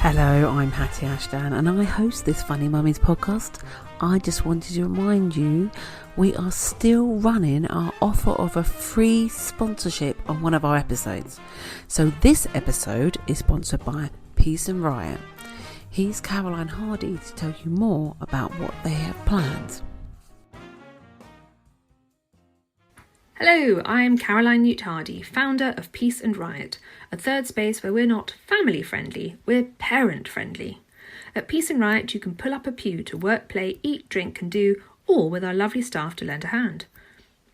Hello, I'm Hatty Ashdown and I host this Funny Mummies podcast. I just wanted to remind you we are still running our offer of a free sponsorship on one of our episodes. So this episode is sponsored by Peace and Riot. Here's Caroline Hardy to tell you more about what they have planned. Hello, I'm Caroline Newt-Hardy, founder of Peace and Riot, a third space where we're not family friendly, we're parent friendly. At Peace and Riot you can pull up a pew to work, play, eat, drink and do, all with our lovely staff to lend a hand.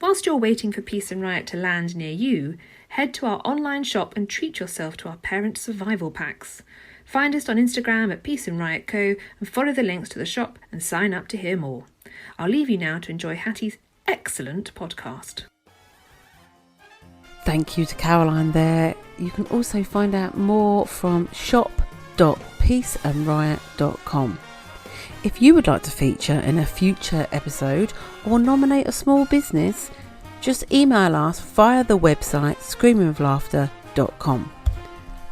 Whilst you're waiting for Peace and Riot to land near you, head to our online shop and treat yourself to our parent survival packs. Find us on Instagram at Peace and Riot Co and follow the links to the shop and sign up to hear more. I'll leave you now to enjoy Hatty's excellent podcast. Thank you to Caroline there. You can also find out more from shop.peaceandriot.com. If you would like to feature in a future episode or nominate a small business, just email us via the website screamingwithlaughter.com.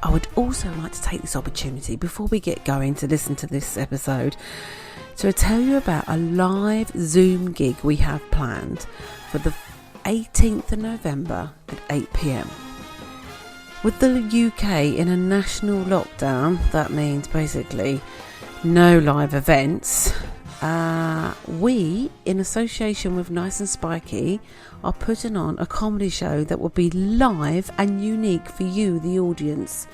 I would also like to take this opportunity before we get going to listen to this episode to tell you about a live Zoom gig we have planned for the 18th of November at 8 p.m. With the UK in a national lockdown, that means basically no live events. We, in association with Nice and Spiky, are putting on a comedy show that will be live and unique for you, the audience.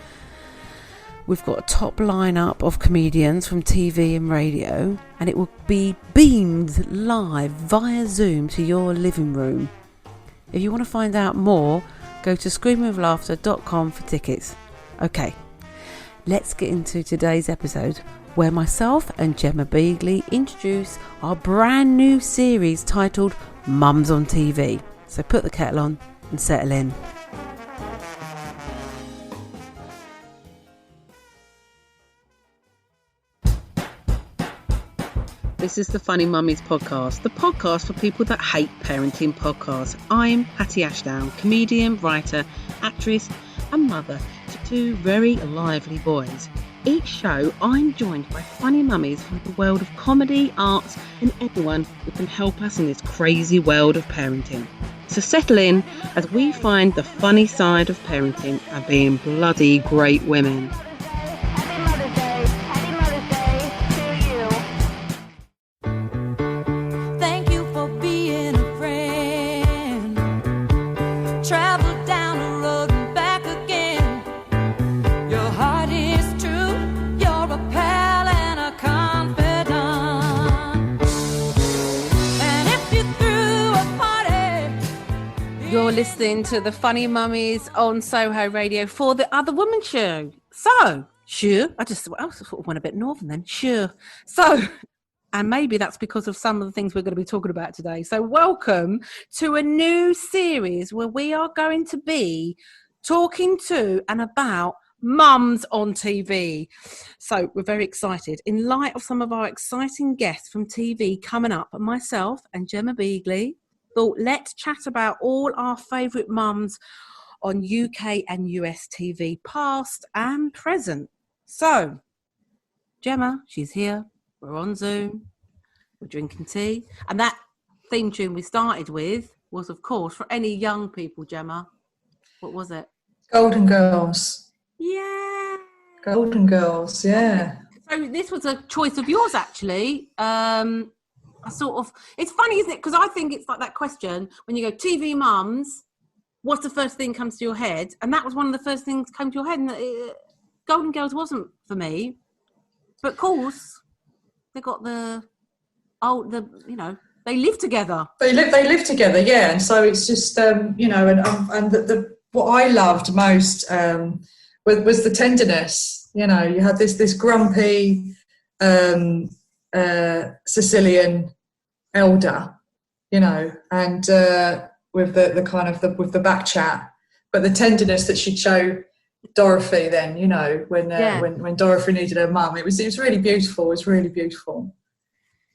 We've got a top lineup of comedians from TV and radio, and it will be beamed live via Zoom to your living room. If you want to find out more, go to screamingwithlaughter.com for tickets. Okay, let's get into today's episode where myself and Gemma Beagly introduce our brand new series titled MUMS on TV. So put the kettle on and settle in. This is the Funny Mummies podcast, the podcast for people that hate parenting podcasts. I'm Hatty Ashdown, comedian, writer, actress and mother to two very lively boys. Each show I'm joined by funny mummies from the world of comedy, arts and everyone who can help us in this crazy world of parenting. So settle in as we find the funny side of parenting and being bloody great women. You're listening to the Funny Mummies on Soho Radio for the Other Woman Show. So, sure, I sort of went a bit northern then. Sure. So, and maybe that's because of some of the things we're going to be talking about today. So, welcome to a new series where we are going to be talking to and about mums on TV. So, we're very excited. In light of some of our exciting guests from TV coming up, myself and Gemma Beagly thought let's chat about all our favourite mums on UK and US TV, past and present. So, Gemma, she's here. We're on Zoom. We're drinking tea. And that theme tune we started with was, of course, for any young people, Gemma. What was it? Golden Girls. Yeah. Golden Girls, yeah. So this was a choice of yours, actually. It's funny, isn't it? Because I think it's like that question when you go TV mums, what's the first thing comes to your head? And that was one of the first things came to your head. And Golden Girls wasn't for me, but of course they got they live together. They live together, yeah. And so it's just and what I loved most was the tenderness. You know, you had this grumpy Sicilian elder, and with the kind of with the back chat, but the tenderness that she'd show Dorothy then, when Dorothy needed her mum, it was really beautiful. It was really beautiful.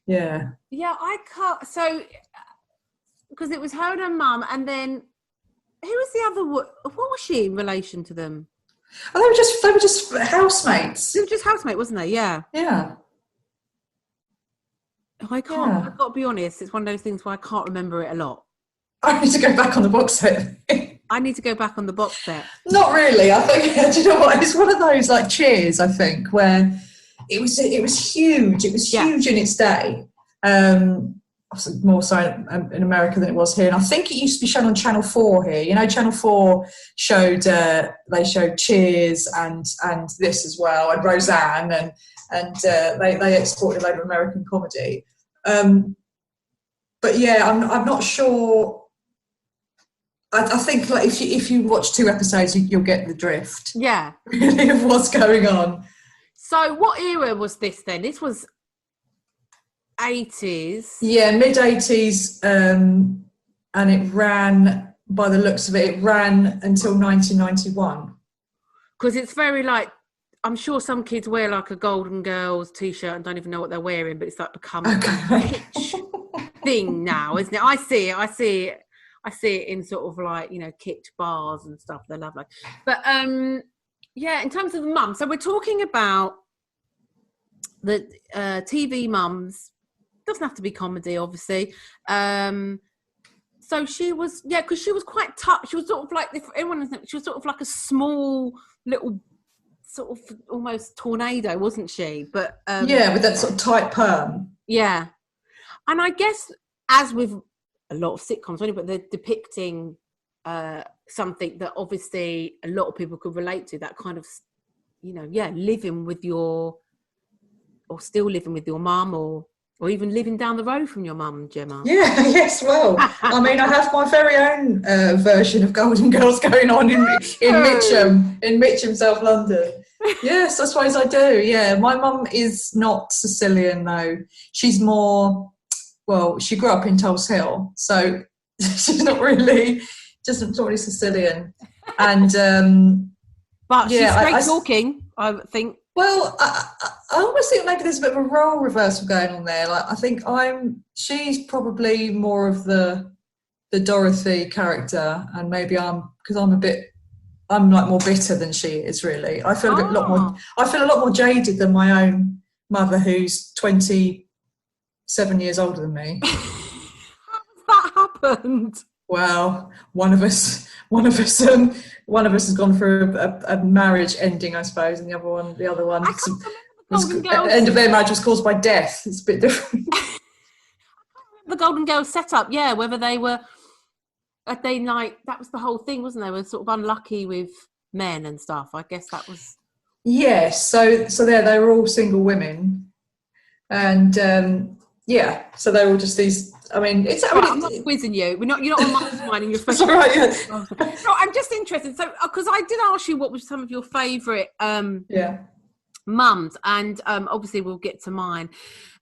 Yeah. Yeah, I can't. So because it was her and her mum, and then who was the other? What was she in relation to them? Oh, they were just housemates. They were just housemates, wasn't they? Yeah. Yeah. I can't. Yeah. I've got to be honest. It's one of those things where I can't remember it a lot. I need to go back on the box set. I need to go back on the box set. Not really. I think, do you know what? It's one of those like Cheers, I think, where it was huge. It was huge in its day. More so in America than it was here. And I think it used to be shown on Channel 4 here. You know, Channel 4 showed Cheers and this as well, and Roseanne, and they exported a load of American comedy. But yeah, I'm not sure. I think like if you watch 2 episodes, you'll get the drift. Yeah, really, of what's going on. So, what era was this then? This was 80s. Yeah, mid 80s, and it ran. By the looks of it ran until 1991. Because it's very like, I'm sure some kids wear like a Golden Girls t-shirt and don't even know what they're wearing, but it's like become a kitsch thing now, isn't it? I see it in sort of like, you know, kitsch bars and stuff. They're lovely. But yeah, in terms of the mum, so we're talking about the TV mums. Doesn't have to be comedy, obviously. So she was, because she was quite tough. She was sort of like, if everyone thinks, she was sort of like a small little sort of almost tornado, wasn't she? But yeah, with that sort of tight perm. Yeah. And I guess, as with a lot of sitcoms, really, but they're depicting something that obviously a lot of people could relate to, that kind of, you know, living with your, or still living with your mum, or even living down the road from your mum, Gemma. Yeah, yes, well, I mean, I have my very own version of Golden Girls going on in Mitcham, South London. Yes, I suppose I do, yeah. My mum is not Sicilian, though. She's more, well, she grew up in Tulse Hill, so she's not really Sicilian. And but she's straight talking, I think. Well, I almost think maybe there's a bit of a role reversal going on there. Like, I think she's probably more of the Dorothy character, and maybe because I'm like more bitter than she is, really. I feel a lot more jaded than my own mother, who's 27 years older than me. How has that happened? Well, one of us has gone through a marriage ending, I suppose, and the other one the end of their marriage was caused by death. It's a bit different. The Golden Girls setup, yeah, whether they were, that was the whole thing, wasn't they? They were sort of unlucky with men and stuff. I guess that was. Yes, so they were all single women, and so they were all just these. I mean, I'm not quizzing you. You're not on my mind, and you're supposed to. Right, yeah. No, I'm just interested. So, because I did ask you what was some of your favourite mums, and obviously we'll get to mine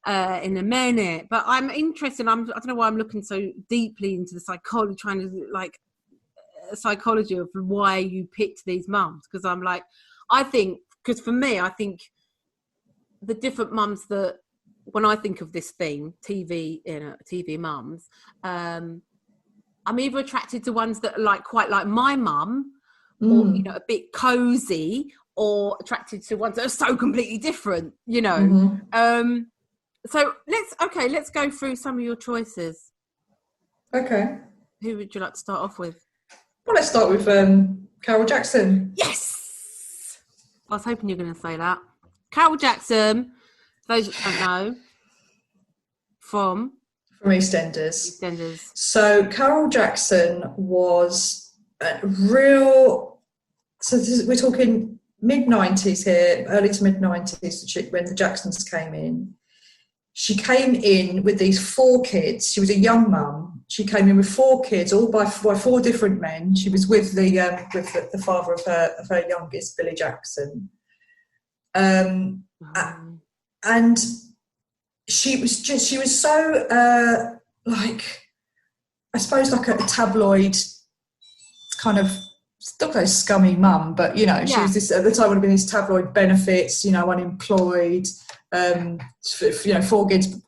in a minute. But I'm interested. I don't know why I'm looking so deeply into the psychology, trying to psychology of why you picked these mums. Because I'm like, because for me, I think the different mums that. When I think of this theme, TV mums, I'm either attracted to ones that are quite like my mum, or a bit cozy, or attracted to ones that are so completely different, Mm-hmm. So let's go through some of your choices. Okay. Who would you like to start off with? Well, let's start with Carol Jackson. Yes, I was hoping you were going to say that. Carol Jackson. Those that don't know, from EastEnders. So Carol Jackson was real. So we're talking mid-90s here, early to mid-90s, when the Jacksons came in. She came in with these 4 kids. She was a young mum. She came in with 4 kids, all by 4 different men. She was with the father of her youngest, Billy Jackson. And she was so I suppose like a tabloid kind of, not a scummy mum, but she was this, at the time would have been these tabloid benefits, unemployed, 4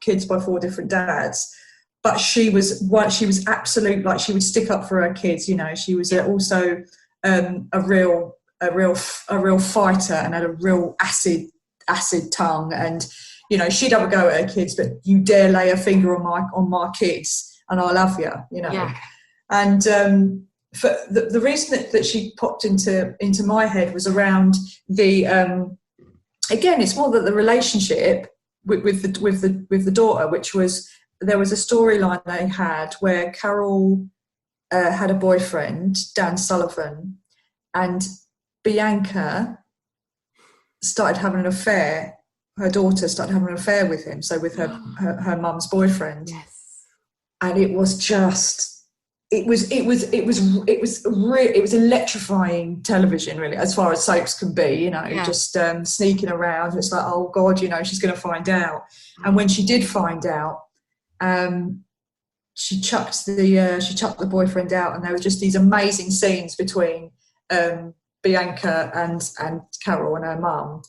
kids by 4 different dads. But she was absolute, she would stick up for her kids. She was also a real a real fighter and had a real acid tongue, and you know, she'd have a go at her kids, but you dare lay a finger on my kids and I'll have you, you know. Yeah. And for the reason that she popped into my head was around the again, it's more that the relationship with the daughter, which was, there was a storyline they had where Carol had a boyfriend, Dan Sullivan, and Bianca started having an affair. Her daughter started having an affair with him, so with her mum's boyfriend. Yes. And it was just, it was electrifying television, really, as far as soaps can be, you know, just sneaking around. It's like, oh God, you know, she's going to find out. And when she did find out, she chucked the boyfriend out, and there were just these amazing scenes between Bianca and Carol and her mum.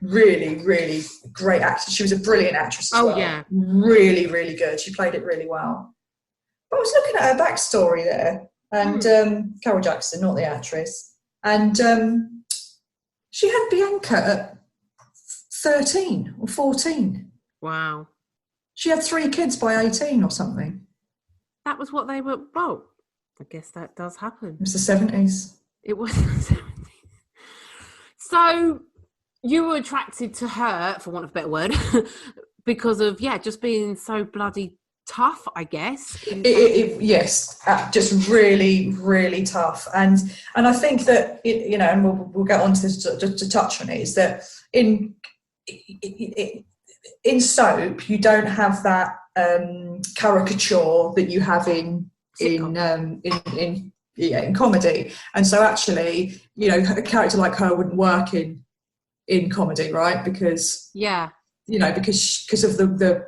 Really, really great actress. She was a brilliant actress as well. Yeah. Really, really good. She played it really well. But I was looking at her backstory there, and Carol Jackson, not the actress, and she had Bianca at 13 or 14. Wow. She had 3 kids by 18 or something. That was what they were. Well, I guess that does happen. It was the 70s. It was the 70s. So you were attracted to her, for want of a better word, because of, just being so bloody tough, I guess. Yes, just really, really tough. And I think that, you know, and we'll get on to this to touch on it, is that in soap, you don't have that caricature that you have in comedy. And so actually, you know, a character like her wouldn't work in comedy, right? Because you know, because of the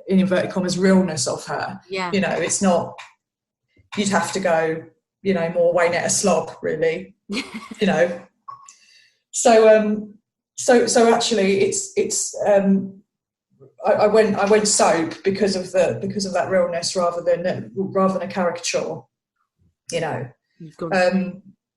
in inverted commas realness of her. You know, it's not, you'd have to go, you know, more Waynetta Slob, really. You know. So actually it's I went soap because of that realness rather than a caricature, you know.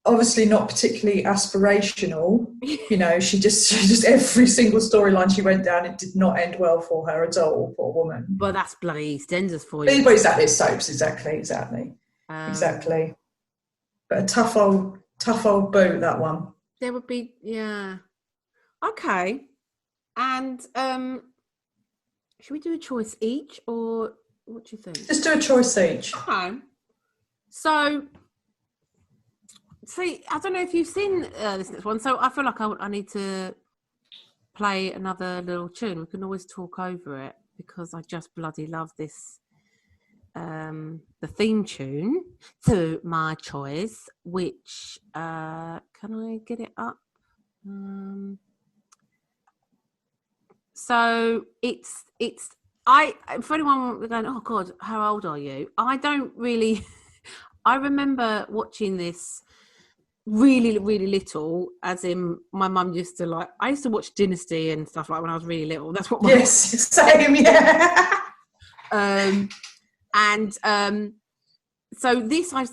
Obviously not particularly aspirational, you know. She just every single storyline she went down, it did not end well for her at all, poor woman. But that's bloody EastEnders for you. But exactly, it's soaps, exactly. Exactly. But a tough old boot, that one. There would be, okay. And should we do a choice each, or what do you think? Just do a choice each. Okay. So, see, I don't know if you've seen this next one, so I feel like I need to play another little tune. We can always talk over it, because I just bloody love this, the theme tune to my choice, which, can I get it up? So it's for anyone going, oh God, how old are you? I don't really, I remember watching this really, really little, as in my mum used to I used to watch Dynasty and stuff like when I was really little. That's what my same, yeah. So this, I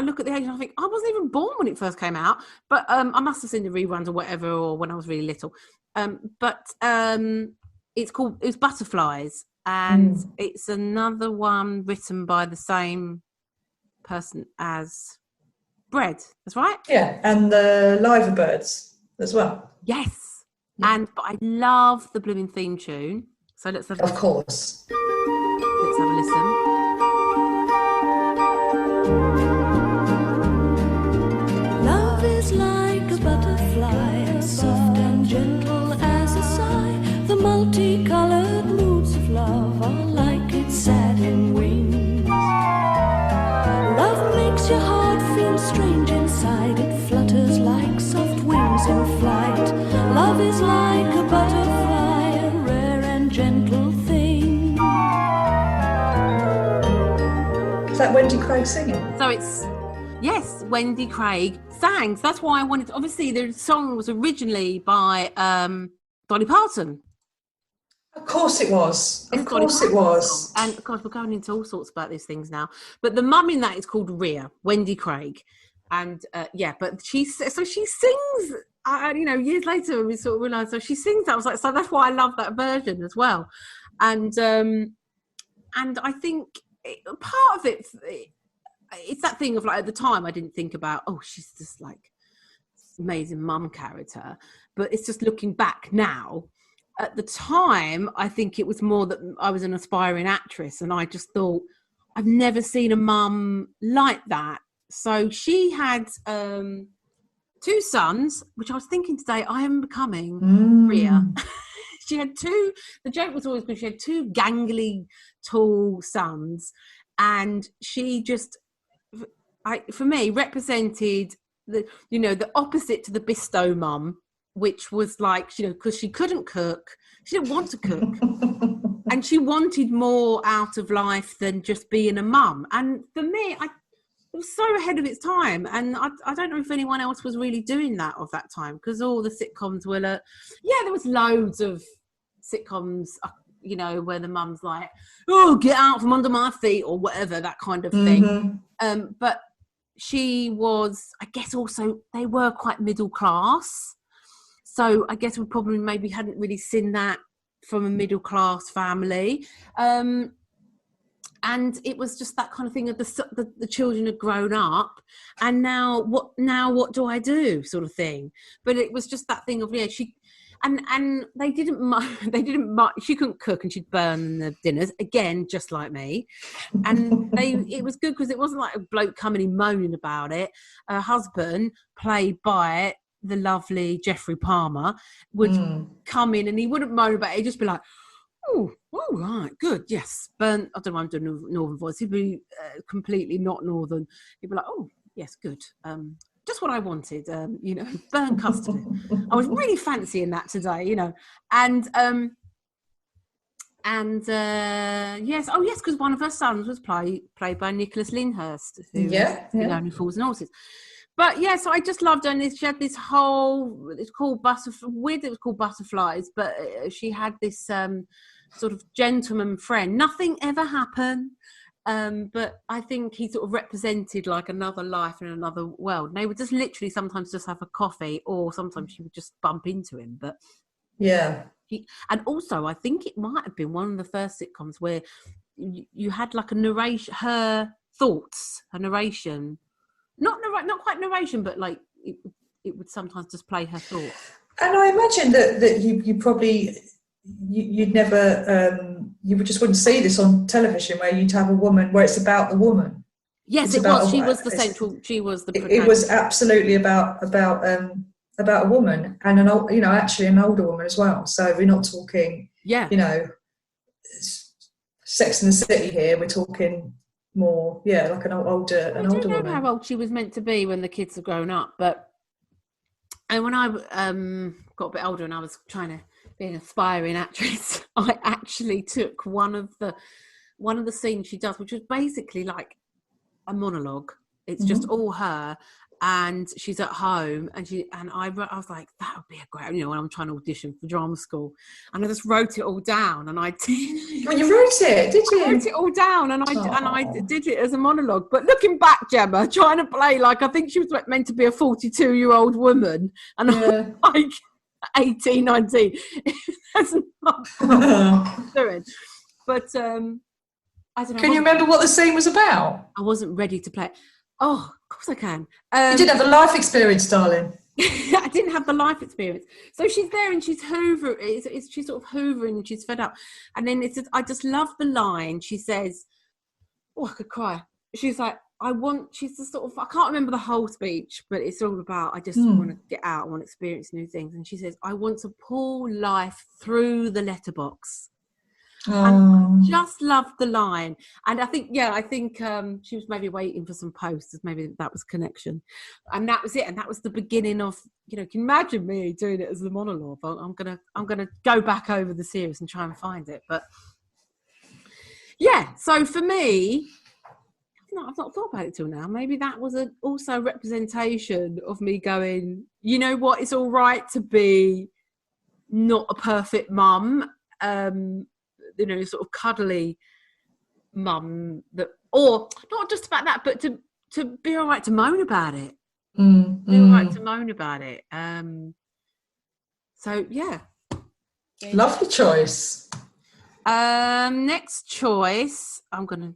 look at the age and I think, I wasn't even born when it first came out, but I must have seen the reruns or whatever, or when I was really little. It's Butterflies, and it's another one written by the same person as Bread. That's right. Yeah, and the Liver Birds as well. Yes, but I love the blooming theme tune. So let's have. Of course. Let's have a listen. Love is like a butterfly, soft and gentle as a sigh. The multicolored moods of love are like its satin wings. Love makes your heart feel strange inside. It flutters like soft wings in flight. Love is like a butterfly, a rare and gentle thing. Is that Wendy Craig singing? So it's, yes, Wendy Craig sang. So that's why I wanted to, obviously the song was originally by Dolly Parton. Of course it was. Of course it was. And of course we're going into all sorts about these things now. But the mum in that is called Rhea, Wendy Craig. And but she sings. Years later we sort of realised. So she sings. I was like, so that's why I love that version as well. And I think part of it's that thing of like at the time I didn't think about she's just like amazing mum character, but it's just looking back now. At the time, I think it was more that I was an aspiring actress, and I just thought I've never seen a mum like that. So she had 2 sons, which I was thinking today, I am becoming Rhea. She had 2. The joke was always because she had 2 gangly, tall sons, and she just, for me, represented the opposite to the Bisto mum, which was like, because she couldn't cook, she didn't want to cook, and she wanted more out of life than just being a mum. And for me, it was so ahead of its time, and I don't know if anyone else was really doing that of that time, because all the sitcoms were there was loads of sitcoms, where the mum's like, get out from under my feet or whatever, that kind of thing. But she was, I guess, also they were quite middle class, so I guess we probably maybe hadn't really seen that from a middle class family. And it was just that kind of thing of the children had grown up, and now what do I do, sort of thing. But it was just that thing of she, and they didn't she couldn't cook, and she'd burn the dinners again, just like me. And it was good because it wasn't like a bloke coming in moaning about it. Her husband, played by the lovely Jeffrey Palmer, would come in, and he wouldn't moan about it. He'd just be like, oh, right, good, yes. Burn, I don't know, I'm doing a northern voice. He'd be completely not northern. He'd be like, oh, yes, good. Just what I wanted, burn custard. I was really fancying that today, And yes, because one of her sons was played by Nicholas Lyndhurst, who Only Fools and Horses. But so I just loved her, and she had this whole, it was called Butterflies, but she had this sort of gentleman friend. Nothing ever happened, but I think he sort of represented like another life in another world. And they would just literally sometimes just have a coffee, or sometimes she would just bump into him. But and also I think it might have been one of the first sitcoms where you had like a narration, her thoughts, her narration. Not quite narration, but like it would sometimes just play her thoughts. And I imagine that you probably you'd never you just wouldn't see this on television, where you'd have a woman where it's about the woman. Yes, it was. She was the central. She was the. It was absolutely about a woman, and actually an older woman as well. So we're not talking Sex and the City here. We're talking more, like an older woman. I don't know how old she was meant to be when the kids had grown up, and when I got a bit older and I was trying to be an aspiring actress, I actually took one of the scenes she does, which was basically like a monologue. It's just all her, and she's at home, and I was like, that would be a great, when I'm trying to audition for drama school, and I just wrote it all down, and I did. Well, you wrote it, did you? I wrote it all down, and I did it as a monologue. But looking back, Gemma, trying to play like, I think she was meant to be a 42-year-old woman, and I'm like 18, 19. That's not what I'm doing. But I don't know. Can you remember what the scene was about? I wasn't ready to play it. Oh, of course I can. You didn't have a life experience, darling. I didn't have the life experience. So she's there and she's hoovering. She's sort of hoovering and she's fed up. And then I just love the line. She says, I could cry. She's like, she's the sort of, I can't remember the whole speech, but it's all about, I just want to get out, I want to experience new things. And she says, I want to pull life through the letterbox. And I just loved the line. And I think she was maybe waiting for some posters, maybe that was connection, and that was it. And that was the beginning of, can you imagine me doing it as a monologue? I'm gonna go back over the series and try and find it. But so for me, I've not thought about it till now. Maybe that was also a representation of me going, you know what, it's all right to be not a perfect mum, sort of cuddly mum, or not just about that, but to be all right to moan about it. They like to moan about it. So yeah. Lovely choice. Next choice, I'm gonna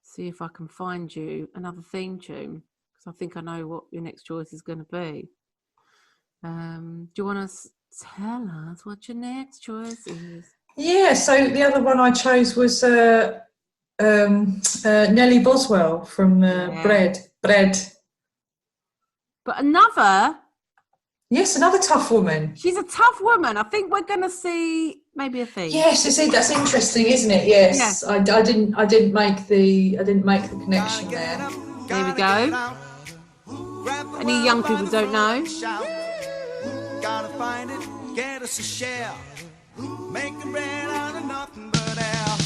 see if I can find you another theme tune, because I think I know what your next choice is going to be. Do you want to tell us what your next choice is? Yeah, so the other one I chose was Nellie Boswell from Bread. But another... Yes, another tough woman. She's a tough woman. I think we're going to see maybe a theme. Yes, you see, that's interesting, isn't it? Yes, yeah. I didn't make the connection there. There we go. Any young people don't know. Gotta find it, get us a share. Making bread out of nothing but air.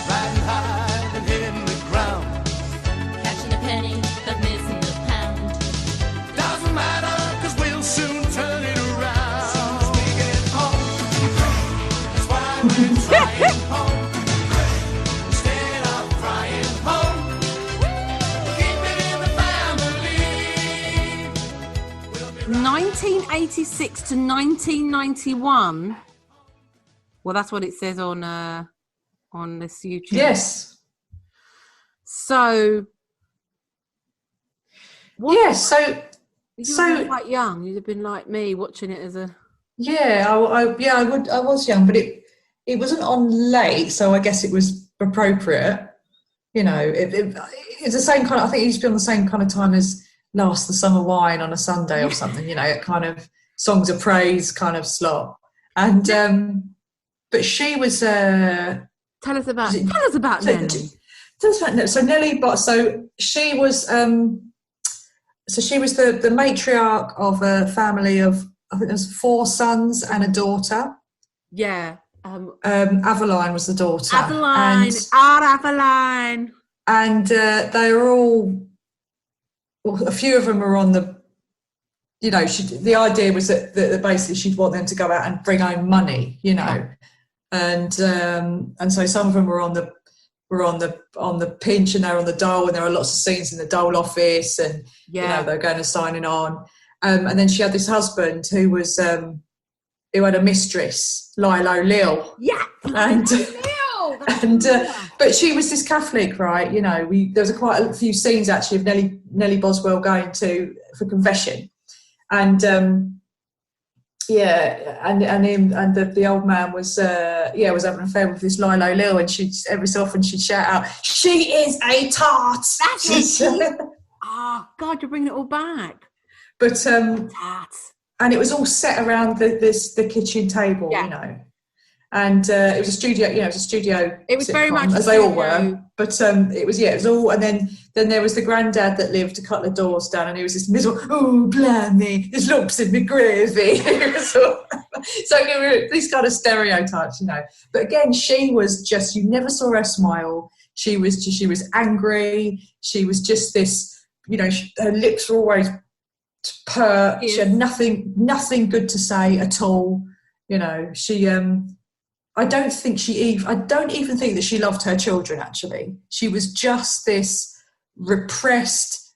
Riding high and hitting the ground. Catching a penny, but missing the pound. Doesn't matter, cause we'll soon turn it around. As soon as we get home, that's why we're trying home. Instead of crying home, keep it in the family. 1986 to 1991. Well, that's what it says on this YouTube. Yes. So. Yes. You were quite young. You'd have been like me, watching it as a. Yeah, I was young, but it wasn't on late, so I guess it was appropriate. You know, it's the same kind of. I think it used to be on the same kind of time as Last the Summer Wine on a Sunday or something. You know, it kind of songs of praise kind of slot, and. But she was. Tell us about Nellie. So Nellie, so she was. So she was the matriarch of a family of, I think there's 4 sons and a daughter. Yeah. Aveline was the daughter. Aveline. And they were all. Well, a few of them were on the. You know, the idea was that basically she'd want them to go out and bring home money. You know. And so some of them were on the pinch, and they were on the dole, and there were lots of scenes in the dole office, and you know, they were going and signing on. And then she had this husband who was who had a mistress, Lilo Lil. Yeah, but she was this Catholic, right? You know, there was quite a few scenes actually of Nellie Boswell going for confession, and. The old man was having an affair with this Lilo Lil, and she'd every so often she'd shout out, "She is a tart." That's it. Oh God, you're bringing it all back. But and it was all set around the kitchen table, you know. And it was a studio, you know, it was a studio. It was sitcom, very much as they all were. But it was all. And then there was the granddad that lived a couple of doors down, and he was this miserable. Oh, blimey, there's lumps in my gravy. So there were these kind of stereotypes, you know. But again, she was just. You never saw her smile. She was angry. She was just this. You know, her lips were always pert. She had nothing good to say at all. You know, she. I don't even think that she loved her children, actually. She was just this repressed,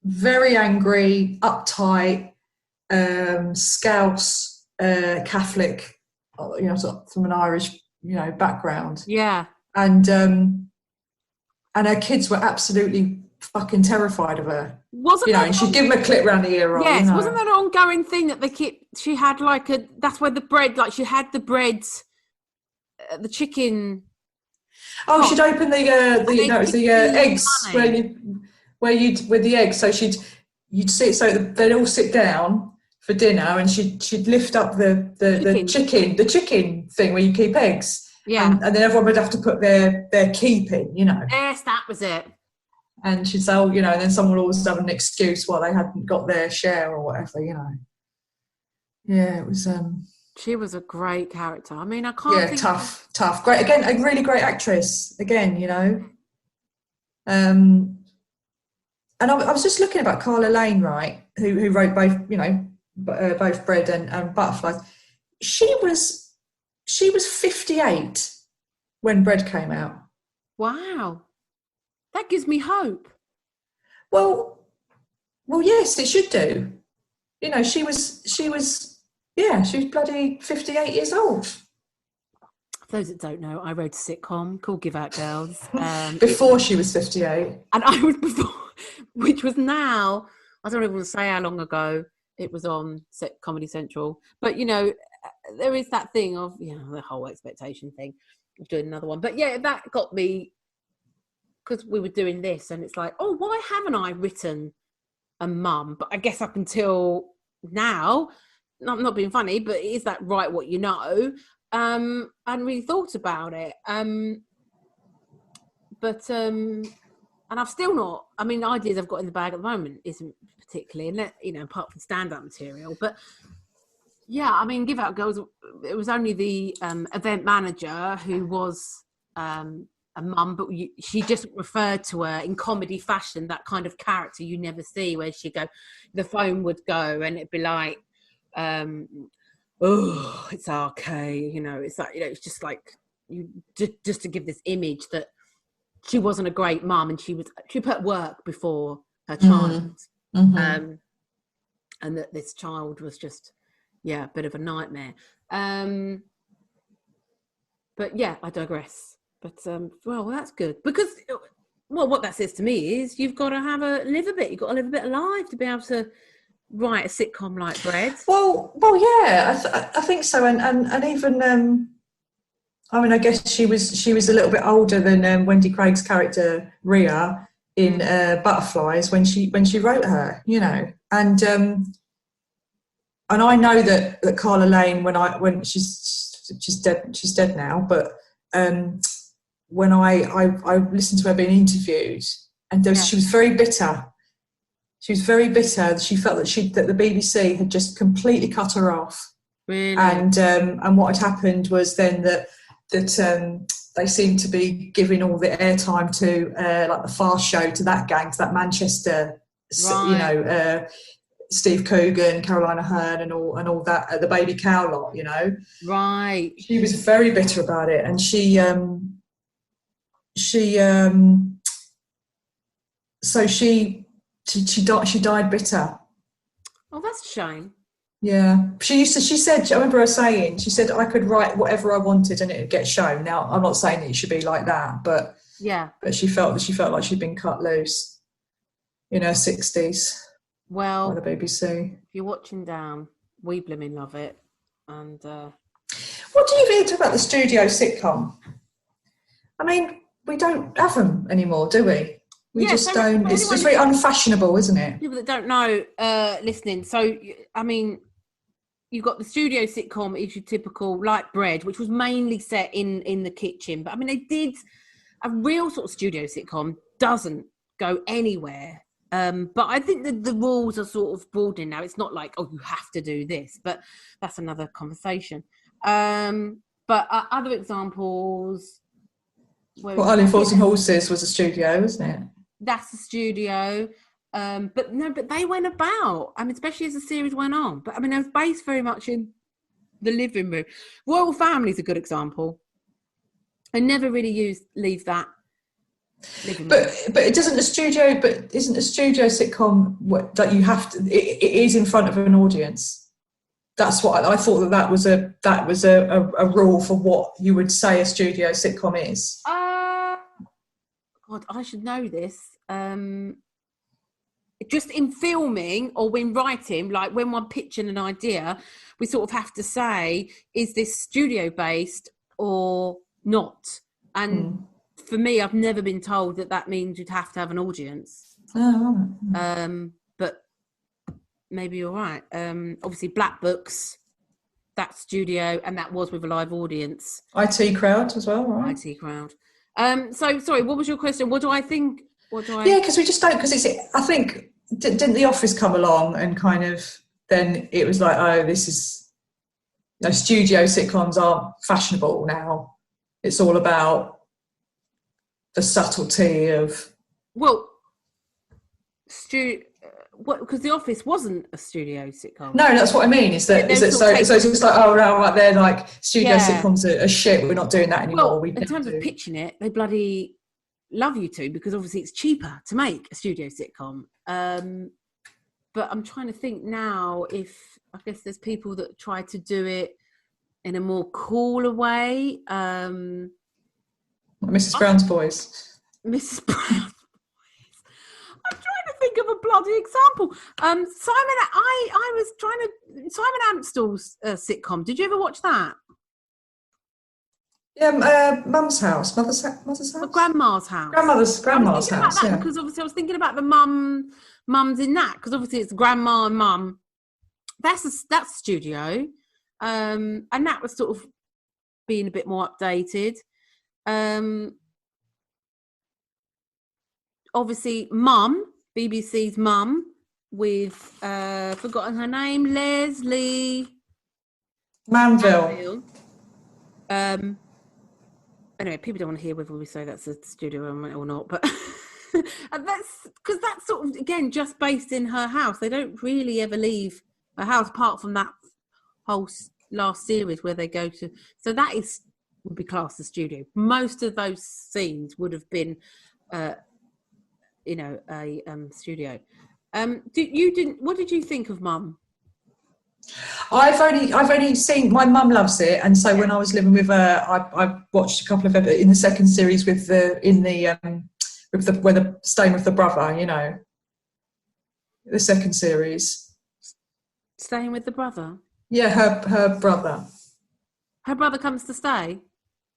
very angry, uptight, Scouse Catholic, you know, sort of from an Irish, you know, background. Yeah. And her kids were absolutely fucking terrified of her. And she'd give them a clip round the ear. Yes, you know. Wasn't that an ongoing thing that she had that's where the bread, like she had the breads, the chicken. Oh, she'd open the eggs with the eggs. So you'd sit, so they'd all sit down for dinner, and she'd lift up the chicken thing where you keep eggs. Yeah. And then everyone would have to put their keep in, you know. Yes, that was it. And she'd say, oh, you know, and then someone would always have an excuse why they hadn't got their share or whatever, you know. Yeah, it was. She was a great character. I mean, I can't. Yeah, tough. Great. Again, a really great actress. Again, you know. And I was just looking about Carla Lane, right? Who wrote both, you know, both Bread and Butterflies. She was 58 when Bread came out. Wow, that gives me hope. Well, Well, yes, it should do. You know, she was bloody 58 years old. For those that don't know, I wrote a sitcom called Give Out Girls. Before she was 58. And I was before, which was now, I don't even want to say how long ago it was on Comedy Central. But, you know, there is that thing of, you know, the whole expectation thing of doing another one. But yeah, that got me, because we were doing this and it's like, oh, why haven't I written a mum? But I guess up until now, I'm not being funny, but is that right what you know? I hadn't really thought about it. And I've still not, I mean, ideas I've got in the bag at the moment isn't particularly, you know, apart from stand-up material. But yeah, I mean, Give Out Girls, it was only the event manager who was a mum, but she just referred to her in comedy fashion, that kind of character you never see, where she'd go, the phone would go and it'd be like, oh, it's arcade, you know, it's like, you know, it's just like, you just to give this image that she wasn't a great mum and she put work before her child. And that this child was just, yeah, a bit of a nightmare. But yeah, I digress. But well, that's good, because what that says to me is you've got to live a bit. You've got to live a bit of life to be able to write a sitcom like Bread. Well, yeah, I think so. And even I mean, I guess she was a little bit older than Wendy Craig's character Rhea in Butterflies when she wrote her, you know. And I know that Carla Lane, when she's dead now, but when I listened to her being interviewed, and she was very bitter. She was very bitter. She felt that the BBC had just completely cut her off. Really? And what had happened was then that they seemed to be giving all the airtime to like the Fast Show, to that gang, to that Manchester, you know, Steve Coogan, Carolina Hearn, and all that, the Baby Cow lot, you know. Right. She was very bitter about it, and she died bitter. Oh, that's a shame. Yeah, she said, I remember her saying, she said, I could write whatever I wanted and it would get shown. Now, I'm not saying that it should be like that, but she felt like she'd been cut loose in her 60s. Well, by the BBC. If you're watching down, we blimmin' love it. And what do you think about the studio sitcom? I mean, we don't have them anymore, do we? We just don't. It's very unfashionable, isn't it? People that don't know, listening. So, I mean, you've got the studio sitcom, is your typical like Bread, which was mainly set in the kitchen. But I mean, they did a real sort of studio sitcom doesn't go anywhere. But I think that the rules are sort of broadening now. It's not like, oh, you have to do this, but that's another conversation. But other examples. Only Fools and Horses was a studio, wasn't it? That's a studio. But they went about. I mean, especially as the series went on. But I mean, it was based very much in the living room. Royal Family's a good example. I never really leave that. But it doesn't a studio. But isn't a studio sitcom that you have to? It is in front of an audience. That's what I thought. That was a rule for what you would say a studio sitcom is. God, I should know this. Just in filming or when writing, like when we're pitching an idea, we sort of have to say, is this studio based or not? And for me, I've never been told that means you'd have to have an audience. Oh. But maybe you're right. Obviously, Black Books, that studio, and that was with a live audience. IT Crowd as well, right? IT Crowd. So, sorry, what was your question? What do I think? Yeah, because we just don't, because I think, didn't The Office come along and kind of, then it was like, oh, this is, studio sitcoms aren't fashionable now. It's all about the subtlety of... Well, because The Office wasn't a studio sitcom. No, that's what I mean. Is that so it's just like, oh, right, they're like studio sitcoms are shit. We're not doing that anymore. Well, in terms of pitching it, they bloody love you to, because obviously it's cheaper to make a studio sitcom. but I'm trying to think now if I guess there's people that try to do it in a more cooler way. Mrs. Brown's Boys. Mrs. Brown's Boys. I'm trying to think of a bloody example. Simon Amstell's sitcom. Did you ever watch that? Yeah, Mum's house, mother's house. Grandma's house. Grandma's house. Yeah. Because obviously I was thinking about the mums in that, because obviously it's grandma and mum. That's studio, and that was sort of being a bit more updated. Obviously, BBC's Mum, with forgotten her name, Leslie Manville. Anyway, people don't want to hear whether we say that's a studio or not, but and that's because that's sort of, again, just based in her house. They don't really ever leave her house apart from that whole last series where they go to. So that would be classed as studio. Most of those scenes would have been, a studio. What did you think of Mum? I've only seen, my mum loves it, and so when I was living with her, I watched a couple of in the second series where they're staying with the brother, the second series. Staying with the brother? Yeah, her brother. Her brother comes to stay?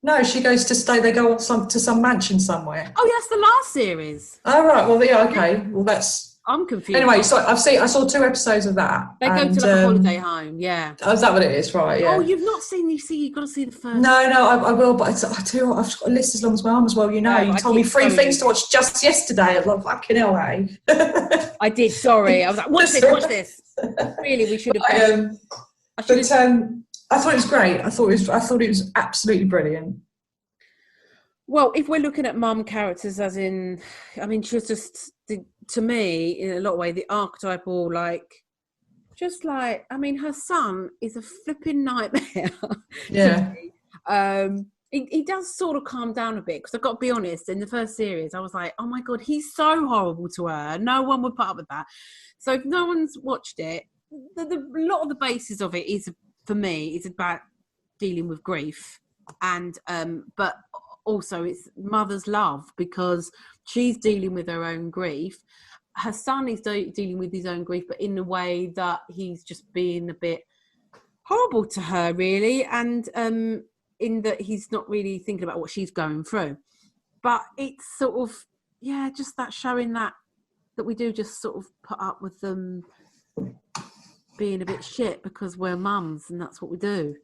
No, she goes to stay. They go to some mansion somewhere. Oh, that's the last series. Oh, right. Well, yeah, okay. Well, I'm confused. Anyway, so I saw 2 episodes of that. They go to a holiday home, yeah. Oh, is that what it is? Right, yeah. Oh, you've not seen, you've got to see the first. No, I will, but I tell you what, I've got a list as long as my arm as well, You told me 3 things to watch just yesterday. I'm like, fucking hell, eh? I did, sorry. I was like, watch this. Really, we should have. I thought it was great. I thought it was absolutely brilliant. Well, if we're looking at mum characters, as in, I mean, she was just, to me, in a lot of ways, the archetypal, her son is a flipping nightmare. Yeah. He does sort of calm down a bit, because I've got to be honest, in the first series, I was like, oh my God, he's so horrible to her. No one would put up with that. So if no one's watched it, a lot of the basis of it is, for me, is about dealing with grief. And, but also it's mother's love, because she's dealing with her own grief. Her son is dealing with his own grief, but in a way that he's just being a bit horrible to her, really. And in that he's not really thinking about what she's going through. But it's sort of, just that showing that we do just sort of put up with them being a bit shit because we're mums and that's what we do.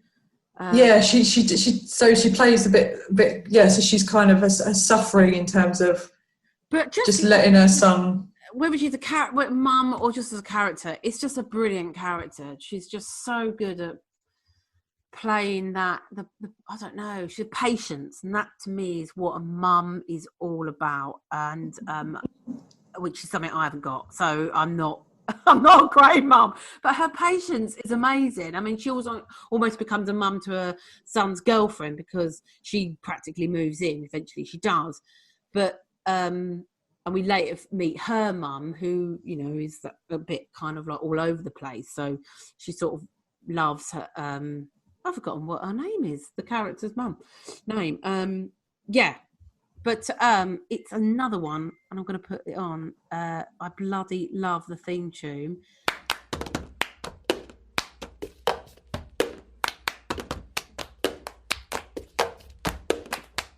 She plays a bit. So she's kind of a suffering in terms of, but just letting her son. Whether she's a mum or just as a character, it's just a brilliant character. She's just so good at playing that. I don't know. She's patience, and that to me is what a mum is all about, and which is something I haven't got. So I'm not a great mum, but her patience is amazing. I mean, she almost becomes a mum to her son's girlfriend, because she practically moves in. Eventually she does. But, and we later meet her mum, who, is a bit kind of like all over the place. So she sort of loves her, I've forgotten what her name is, the character's mum name. But it's another one, and I'm going to put it on. I bloody love the theme tune.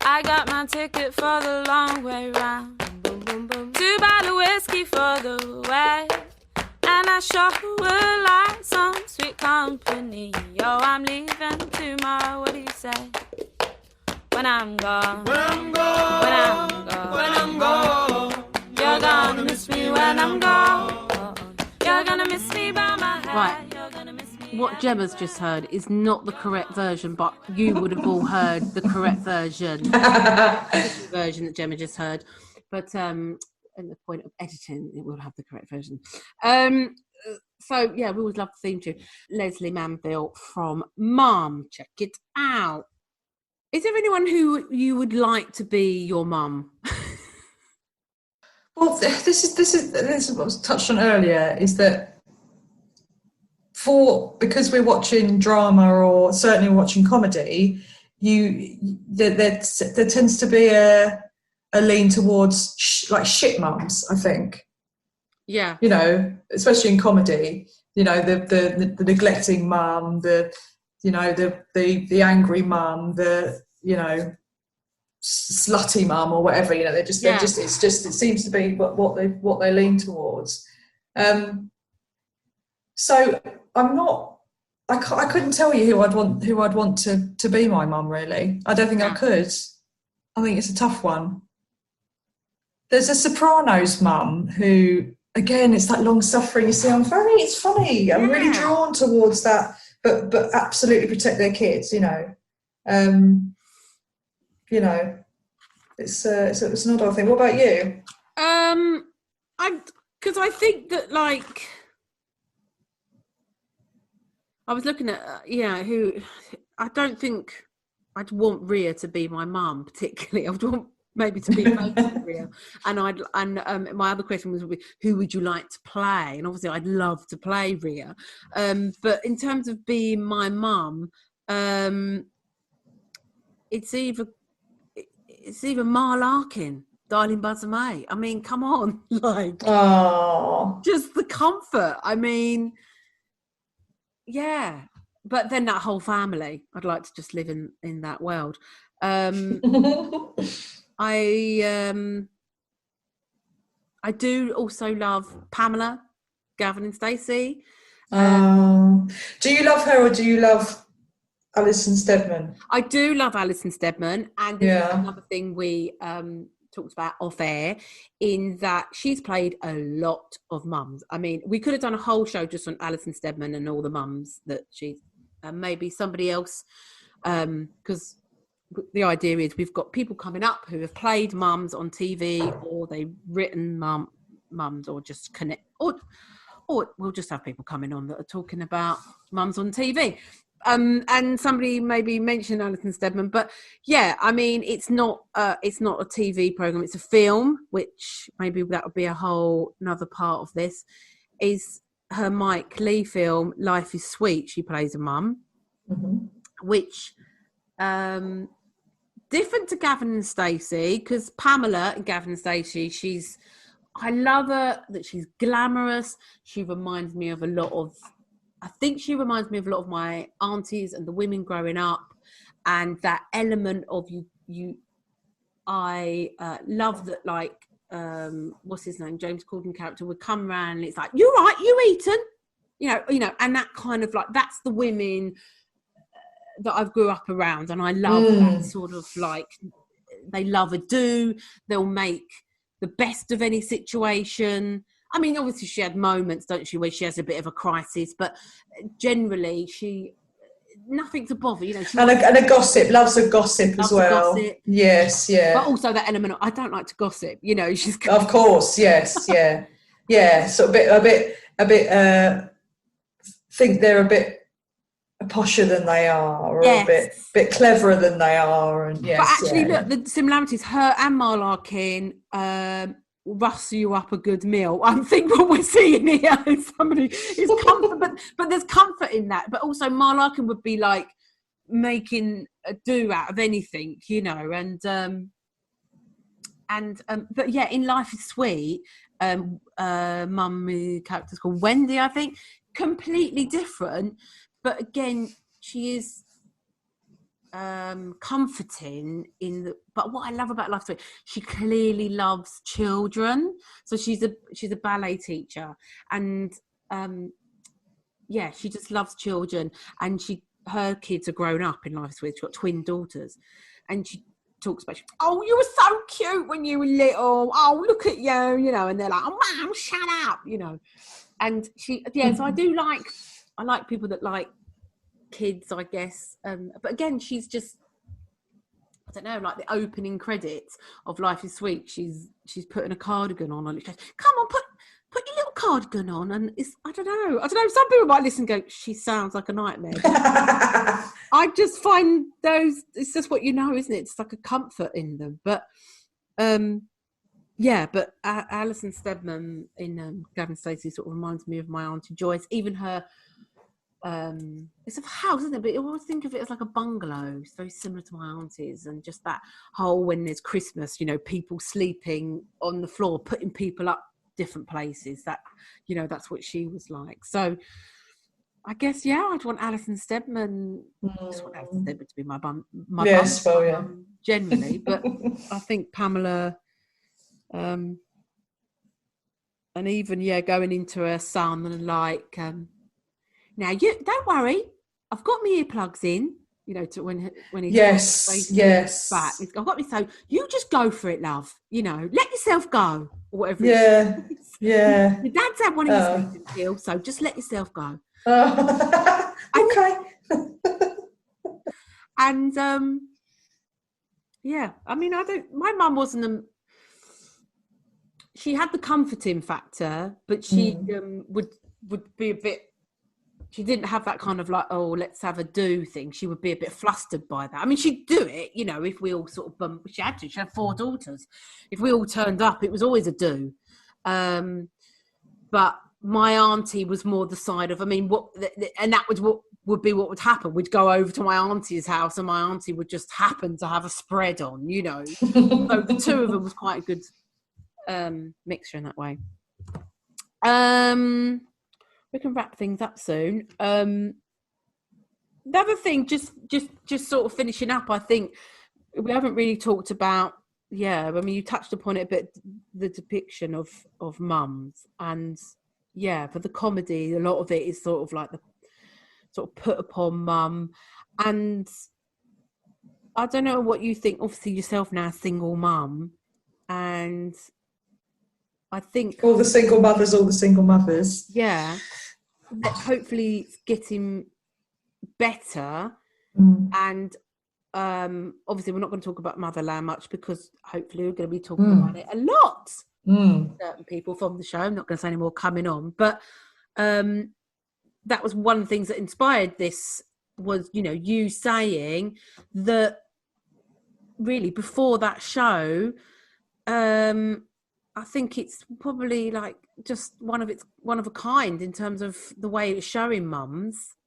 I got my ticket for the long way round. To buy the whiskey for the way. And I sure would like some sweet company. Yo, I'm leaving tomorrow, what do you say? When I'm gone, when I'm gone, when I'm gone, when I'm gone, you're gonna miss me when I'm gone. You're gonna miss me by my head. Right. You're gonna miss me. What Gemma's just heard is not the correct version, but you would have all heard the correct version. The version that Gemma just heard. But in the point of editing, it will have the correct version. So yeah, we always love the theme tune. Leslie Manville from Mum. Check it out. Is there anyone who you would like to be your mum? Well, this is what was touched on earlier, is that because we're watching drama or certainly watching comedy, there tends to be a lean towards shit mums, I think. Yeah. You know, especially in comedy, you know, the neglecting mum, the angry mum, the, you know, slutty mum or whatever, you know, it seems to be what they lean towards. So I couldn't tell you who I'd want to be my mum, really. I don't think I could. I think it's a tough one. There's a Sopranos mum who, again, it's that long suffering. You see, it's funny. I'm really drawn towards that, but absolutely protect their kids, you know. You know, it's an odd thing. What about you? Because I think that, like, I was looking at who I don't think I'd want Rhea to be my mum particularly. I would want maybe to be close to Rhea, and my other question was, who would you like to play? And obviously I'd love to play Rhea, but in terms of being my mum, it's either Ma Larkin, Darling Buzzer May. I mean, come on, like, just the comfort. I mean, yeah, but then that whole family, I'd like to just live in that world. I do also love Pamela, Gavin and Stacey. Do you love her or do you love Alison Steadman? I do love Alison Steadman, and this is another thing we talked about off air, in that she's played a lot of mums. I mean, we could have done a whole show just on Alison Steadman and all the mums that she's, maybe somebody else, because the idea is we've got people coming up who have played mums on TV, or they've written mums, or just connect, or we'll just have people coming on that are talking about mums on TV. And somebody maybe mentioned Alison Steadman, but yeah, I mean, it's not a TV program; it's a film, which maybe that would be a whole another part of this. Is her Mike Leigh film Life is Sweet? She plays a mum, which different to Gavin and Stacey, because Pamela and Gavin and Stacey, I love her that she's glamorous. She reminds me of a lot of. I think she reminds me of a lot of my aunties and the women growing up, and that element of you. I love that, like, what's his name? James Corden character would come around and it's like, "You right? You eaten?" You know, and that kind of, like, that's the women that I've grew up around, and I love that sort of, like, they love a do. They'll make the best of any situation. I mean, obviously she had moments, don't she, where she has a bit of a crisis, but generally nothing to bother, you know. And a gossip, loves a gossip as well. Gossip. Yes, yeah. But also that element of, I don't like to gossip, you know. She's of course, yes, yeah, yeah. So a bit. Think they're a bit posher than they are, or a bit cleverer than they are, and yes. But actually, look, the similarities, her and Ma Larkin. Rustle you up a good meal. I think what we're seeing here is somebody is comfort, but there's comfort in that. But also, Ma Larkin would be like making a do out of anything, you know. But yeah, in Life is Sweet, mum character's called Wendy, I think, completely different. But again, she is comforting but what I love about Life is Sweet, she clearly loves children. So she's a ballet teacher, and she just loves children, and her kids are grown up in Life is Sweet. She's got twin daughters, and she talks about, oh, you were so cute when you were little, oh, look at you, you know, and they're like, oh, mum, shut up, you know. And so I like people that like kids, I guess, but again, she's just, I don't know, like the opening credits of Life is Sweet, she's putting a cardigan on, and she goes, come on, put your little cardigan on, and it's, I don't know, some people might listen and go, she sounds like a nightmare. I just find those, it's just what you know, isn't it? It's like a comfort in them. But Yeah, but Alison Steadman in Gavin Stacey sort of reminds me of my Auntie Joyce. Even her, it's a house, isn't it? But I always think of it as like a bungalow. It's very similar to my auntie's, and just that whole, when there's Christmas, you know, people sleeping on the floor, putting people up different places. That, you know, that's what she was like. So I guess, yeah, I'd want Alison Steadman. I just want Alison Steadman to be my bum. Yes, well, yeah. Generally, but I think Pamela. And even going into her son and like, now you don't worry, I've got my earplugs in, you know, to when he's yes back. I've got me, so you just go for it, love. You know, let yourself go, or whatever. Yeah. Your dad's had one of his sleeping pills, so just let yourself go. Okay. And I mean, my mum wasn't she had the comforting factor, but she would be a bit, she didn't have that kind of like, oh, let's have a do thing. She would be a bit flustered by that. I mean, she'd do it, you know, if we all sort of she had 4 daughters. If we all turned up, it was always a do. But my auntie was more the side of, I mean, and that was what would be what would happen. We'd go over to my auntie's house and my auntie would just happen to have a spread on, you know. So the two of them was quite a good mixture in that way. We can wrap things up soon. The other thing, just sort of finishing up, I think we haven't really talked about, I mean, you touched upon it a bit, the depiction of mums, and for the comedy, a lot of it is sort of like the sort of put upon mum. And I don't know what you think, obviously yourself now, single mum, and I think all the single mothers. Yeah. Hopefully it's getting better. And obviously we're not going to talk about motherland much, because hopefully we're going to be talking about it a lot. Certain people from the show, I'm not going to say any more coming on, but that was one of the things that inspired this, was, you know, you saying that really before that show, I think it's probably like just one of a kind in terms of the way it's showing mums.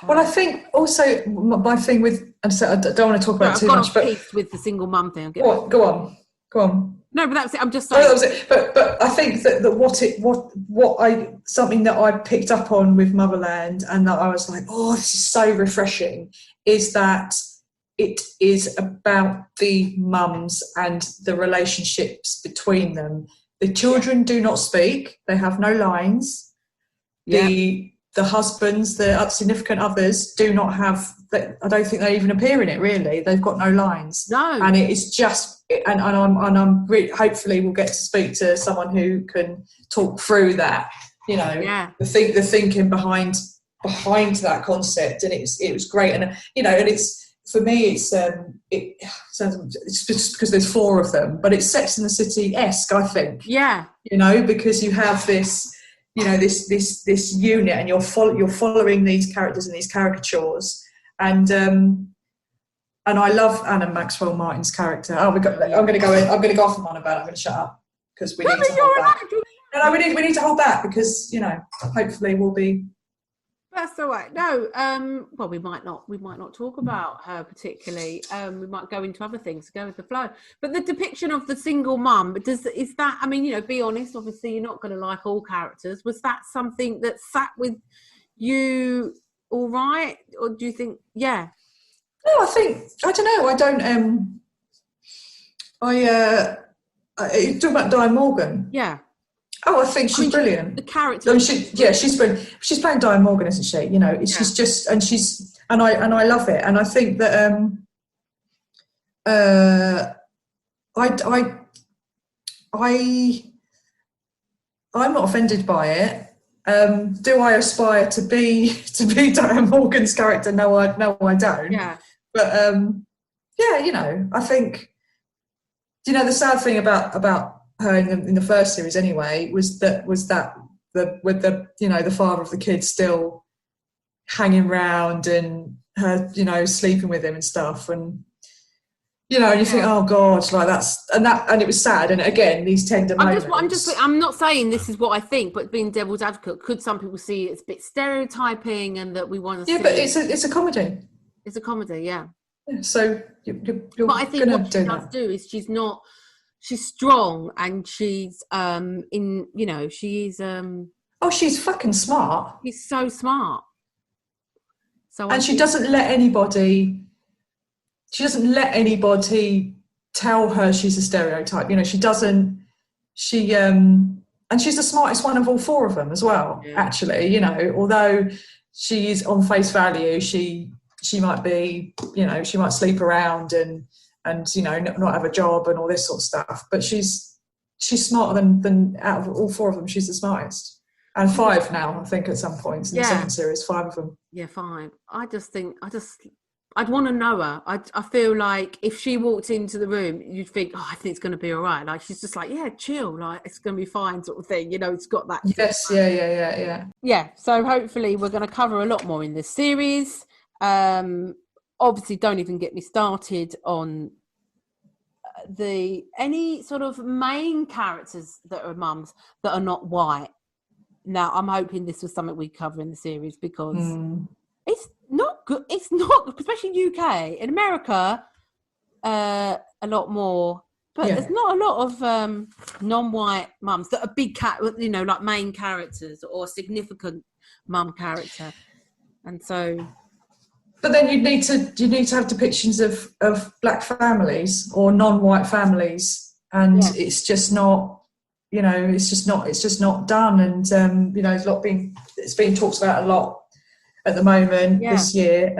Well, I think also my thing with, I don't want to talk about it too much, but with the single mum thing. Go on. No, but that's it. I'm just saying. That was it. But I think that something that I picked up on with Motherland, and that I was like, oh, this is so refreshing, is that it is about the mums and the relationships between them. The children do not speak; they have no lines. The husbands, the significant others, do not have. I don't think they even appear in it. Really, they've got no lines. No, and it is just. And I'm hopefully we'll get to speak to someone who can talk through that. You know, the thinking behind that concept, and it was great. And you know, and it's. For me, it's just because there's 4 of them, but it's Sex and the City-esque, I think. Yeah. You know, because you have this, you know, this unit, and you're following these characters and these caricatures, and I love Anna Maxwell Martin's character. I'm going to go off and on about it. I'm going to shut up because we need to hold back. No, we need to hold back because, you know, hopefully we'll be. That's all right. No, well, we might not talk about her particularly. We might go into other things to go with the flow. But the depiction of the single mum, is that? I mean, you know, be honest. Obviously, you're not going to like all characters. Was that something that sat with you all right, or do you think? Yeah. No, I don't know. You talk about Diane Morgan. Yeah. Oh, I think she's brilliant. The character. I mean, she's brilliant. She's playing Diane Morgan, isn't she? You know, she's just, and I love it. And I think that I'm not offended by it. Do I aspire to be Diane Morgan's character? No, I don't. Yeah. But you know, I think, you know, the sad thing about her in the first series anyway was that with the you know, the father of the kids still hanging around and her, you know, sleeping with him and stuff, and You know, and you think, oh God, like and it was sad. And again, these tender moments. I'm not saying this is what I think, but being devil's advocate, could some people see it's a bit stereotyping and that we want to see... Yeah, but it's a comedy. It's a comedy, yeah. So you're but I think what she does do is she's strong and she's she's she's fucking smart. She's so smart. And she doesn't let anybody tell her she's a stereotype. You know, she doesn't, and she's the smartest one of all four of them as well, actually, you know, although she is on face value, she might be, you know, she might sleep around and you know, not have a job and all this sort of stuff, but she's smarter than out of all four of them, she's the smartest. And 5 now, I think, at some points in the second series, 5 of them. Yeah, 5. I'd want to know her. I feel like if she walked into the room, you'd think, I think it's going to be all right. Like, she's just like, yeah, chill, like, it's going to be fine sort of thing. You know, it's got that. Yes, yeah. Yeah, so hopefully we're going to cover a lot more in this series. Obviously, don't even get me started on any sort of main characters that are mums that are not white. Now, I'm hoping this was something we cover in the series because it's not good. It's not, especially UK. In America, a lot more. But there's not a lot of non-white mums that are big, you know, like main characters or significant mum character. And so... But then you need to have depictions of black families or non-white families. And it's just not... You know, it's just not done, and you know, it's being talked about a lot at the moment this year.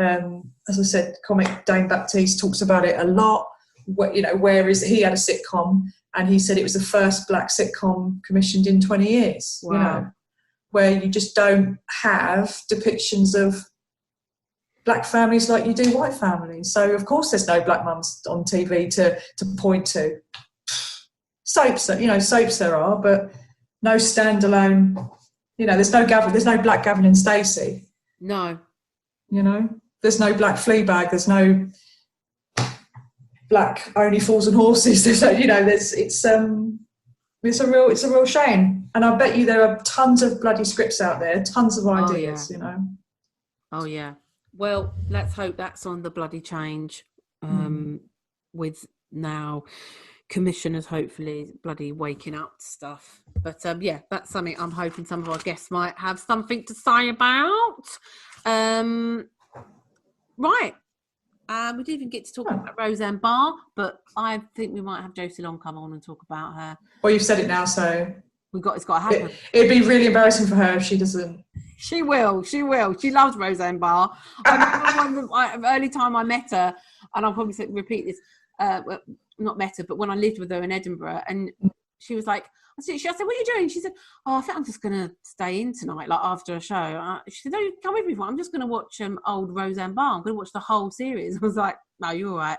As I said, comic Dane Baptiste talks about it a lot. You know, he had a sitcom, and he said it was the first black sitcom commissioned in 20 years. Wow. You know, where you just don't have depictions of black families like you do white families. So of course, there's no black mums on TV to point to. Soaps there are, but no standalone. You know, there's no black Gavin and Stacey. No. You know, there's no black Fleabag. There's no black Only Fools and Horses. There's no, you know, it's a real shame. And I bet you there are tons of bloody scripts out there, tons of ideas. You know. Oh yeah. Well, let's hope that's on the bloody change. With now. Commissioners hopefully bloody waking up to stuff, but that's something I'm hoping some of our guests might have something to say about. Right, we didn't even get to talk about Roseanne Barr, but I think we might have Josie Long come on and talk about her. Well, you've said it now, so it's got to happen. It'd be really embarrassing for her if she doesn't. She will. She loves Roseanne Barr. I remember the early time I met her, and I'll probably repeat this. Not met her, but when I lived with her in Edinburgh, and she was like, I said, what are you doing? She said, I think I'm just going to stay in tonight, like after a show. She said, no, come with me. I'm just going to watch old Roseanne Barr. I'm going to watch the whole series. I was like, no, you're all right.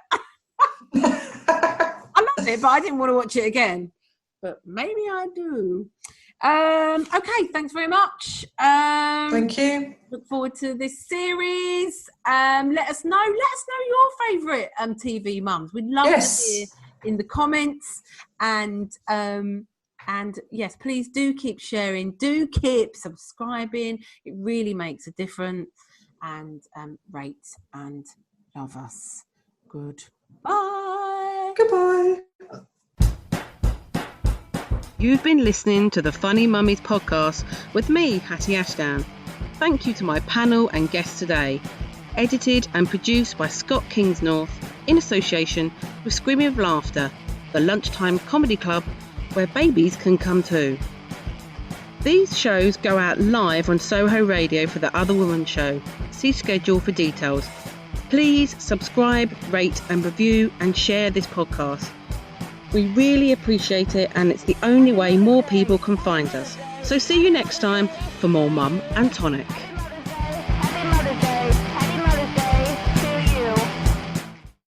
I loved it, but I didn't want to watch it again. But maybe I do. Okay, thanks very much. Thank you. Look forward to this series. Let us know your favourite TV mums. We'd love to hear in the comments, and yes, please do keep sharing, do keep subscribing. It really makes a difference. And rate and love us. Goodbye. Goodbye. You've been listening to the Funny Mummies podcast with me, Hatty Ashdown. Thank you to my panel and guests today. Edited and produced by Scott Kingsnorth in association with Screaming of Laughter, the lunchtime comedy club where babies can come too. These shows go out live on Soho Radio for the Other Woman show. See schedule for details. Please subscribe, rate and review and share this podcast. We really appreciate it, and it's the only way more people can find us. So see you next time for more Mum and Tonic.